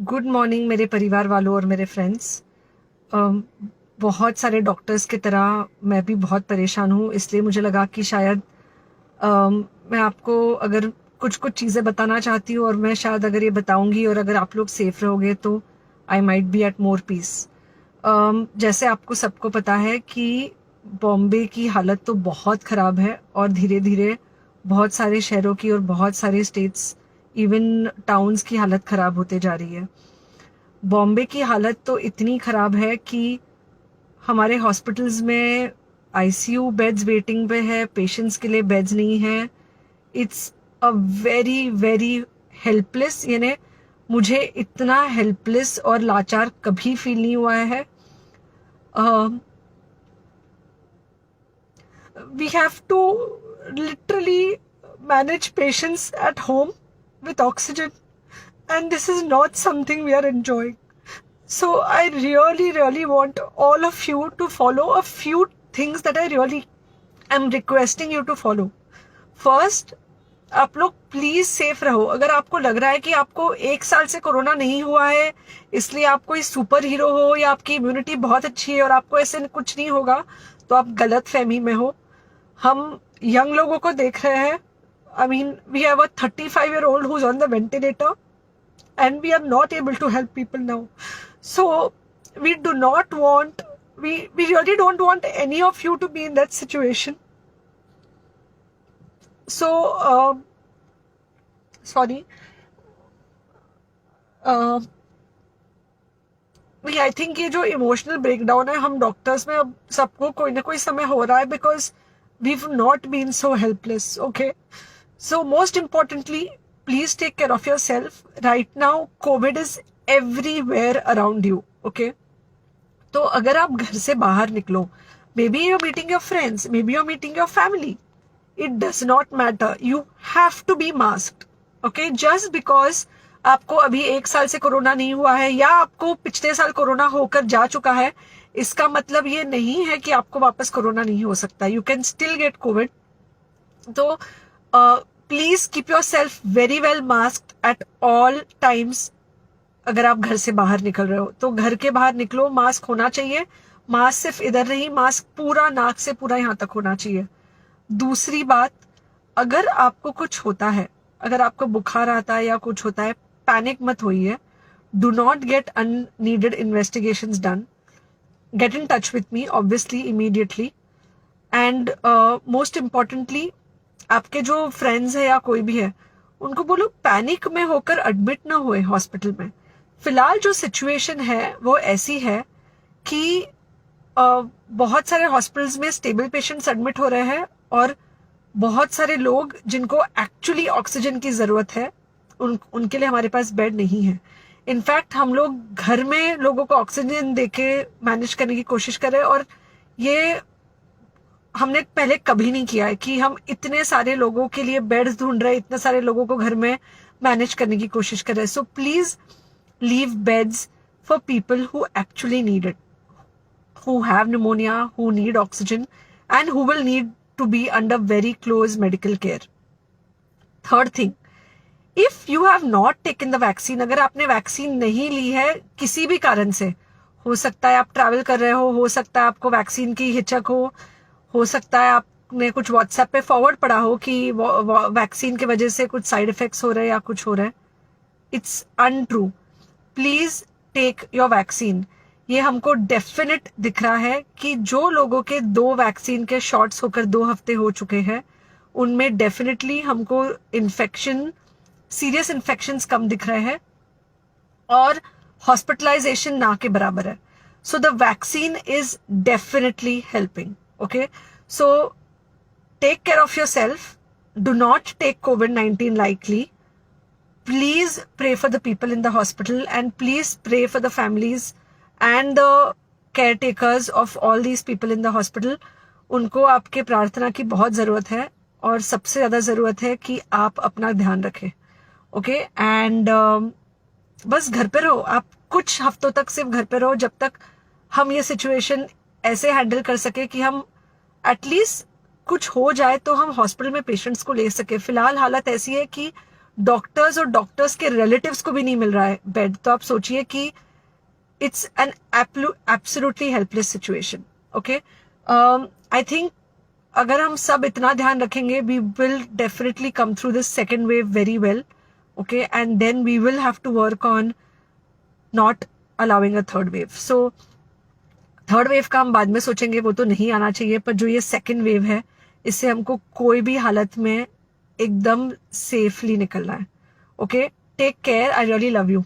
Good morning मेरे परिवार वालों और मेरे फ्रेंड्स। बहुत सारे डॉक्टर्स की तरह मैं भी बहुत परेशान हूँ, इसलिए मुझे लगा कि शायद मैं आपको अगर कुछ कुछ चीज़ें बताना चाहती हूँ और मैं शायद अगर ये बताऊंगी और अगर आप लोग सेफ रहोगे तो I might be at more peace. जैसे आपको सबको पता है कि बॉम्बे की हालत तो बहुत ख़राब है और धीरे धीरे बहुत सारे शहरों की और बहुत सारे स्टेट्स, इवन टाउन्स की हालत ख़राब होते जा रही है। बॉम्बे की हालत तो इतनी ख़राब है कि हमारे हॉस्पिटल्स में आईसीयू बेड्स वेटिंग पे है, पेशेंट्स के लिए बेड्स नहीं है। It's a very very helpless, यानी मुझे इतना हेल्पलेस और लाचार कभी फील नहीं हुआ है। We have to literally manage patients at home with oxygen, and this is not something we are enjoying. So I really, really want all of you to follow a few things that I really am requesting you to follow. First, आप लोग please safe रहो। अगर आपको लग रहा है कि आपको 1 साल से कोरोना नहीं हुआ है इसलिए आप कोई सुपर हीरो हो या आपकी इम्यूनिटी बहुत अच्छी है और आपको ऐसे कुछ नहीं होगा, तो आप गलत फहमी में हो। हम यंग लोगों को देख रहे हैं। I mean we have a 35-year-old who's on the ventilator and we are not able to help people now. So we do not want, we really don't want any of you to be in that situation. So sorry, I think ये जो emotional breakdown है हम doctors में अब सबको कोई ना कोई समय हो रहा है, because we have not been so helpless. Okay, so most importantly please take care of yourself. Right now COVID is everywhere around you. Okay, तो अगर आप घर से बाहर निकलो, maybe you're meeting your friends, maybe you're meeting your family, it does not matter, you have to be masked. Okay, just because आपको अभी 1 साल से कोरोना नहीं हुआ है या आपको पिछले साल कोरोना होकर जा चुका है, इसका मतलब ये नहीं है कि आपको वापस कोरोना नहीं हो सकता। You can still get COVID. तो please keep yourself very well masked at all times. अगर आप घर से बाहर निकल रहे हो तो घर के बाहर निकलो, मास्क होना चाहिए। मास्क सिर्फ इधर नहीं, मास्क पूरा नाक से पूरा यहाँ तक होना चाहिए। दूसरी बात, अगर आपको कुछ होता है, अगर आपको बुखार आता है या कुछ होता है, पैनिक मत होइए। Do not get unneeded investigations done. Get in touch with me obviously immediately. And most importantly, आपके जो फ्रेंड्स है या कोई भी है उनको बोलो पैनिक में होकर एडमिट ना हुए हॉस्पिटल में। फिलहाल जो सिचुएशन है वो ऐसी है कि बहुत सारे हॉस्पिटल्स में स्टेबल पेशेंट्स एडमिट हो रहे हैं और बहुत सारे लोग जिनको एक्चुअली ऑक्सीजन की जरूरत है उनके लिए हमारे पास बेड नहीं है। इनफैक्ट हम लोग घर में लोगों को ऑक्सीजन देके मैनेज करने की कोशिश कर रहे हैं, और ये हमने पहले कभी नहीं किया है कि हम इतने सारे लोगों के लिए बेड्स ढूंढ रहे हैं, इतने सारे लोगों को घर में मैनेज करने की कोशिश कर रहे हैं। So please leave beds for people who actually need it, who have pneumonia, who need oxygen, and who will need to be under very close medical care. Third thing, if you have not taken the vaccine, अगर आपने vaccine नहीं ली है किसी भी कारण से, हो सकता है आप ट्रैवल कर रहे हो सकता है आपको वैक्सीन की हिचक हो सकता है आपने कुछ व्हाट्सएप पे फॉरवर्ड पढ़ा हो कि वैक्सीन की वजह से कुछ साइड इफेक्ट्स हो रहे हैं या कुछ हो रहा है। It's untrue. Please take your vaccine. ये हमको डेफिनेट दिख रहा है कि जो लोगों के 2 वैक्सीन के शॉट्स होकर 2 हफ्ते हो चुके हैं उनमें डेफिनेटली हमको इन्फेक्शन, सीरियस इन्फेक्शंस कम दिख रहे हैं और हॉस्पिटलाइजेशन ना के बराबर है। So the vaccine is definitely helping. Okay, so take care of yourself, do not take COVID-19 lightly. Please pray for the people in the hospital and please pray for the families and the caretakers of all these people in the hospital. उनको आपके प्रार्थना की बहुत ज़रूरत है और सबसे ज़्यादा ज़रूरत है कि आप अपना ध्यान रखें। ओके, एंड बस घर पे रहो। आप कुछ हफ्तों तक सिर्फ घर पे रहो जब तक हम ये सिचुएशन ऐसे हैंडल कर सके कि हम एटलीस्ट कुछ हो जाए तो हम हॉस्पिटल में पेशेंट्स को ले सके। फिलहाल हालत ऐसी है कि डॉक्टर्स और डॉक्टर्स के रिलेटिव्स को भी नहीं मिल रहा है बेड, तो आप सोचिए कि it's an absolutely helpless situation. Okay, I think अगर हम सब इतना ध्यान रखेंगे, we will definitely come through this second wave very well. Okay, and then we will have to work on not allowing a third wave. So third wave का हम बाद में सोचेंगे, वो तो नहीं आना चाहिए, पर जो ये सेकेंड वेव है, इससे हमको कोई भी हालत में एकदम सेफली निकलना है. Okay, take care, I really love you.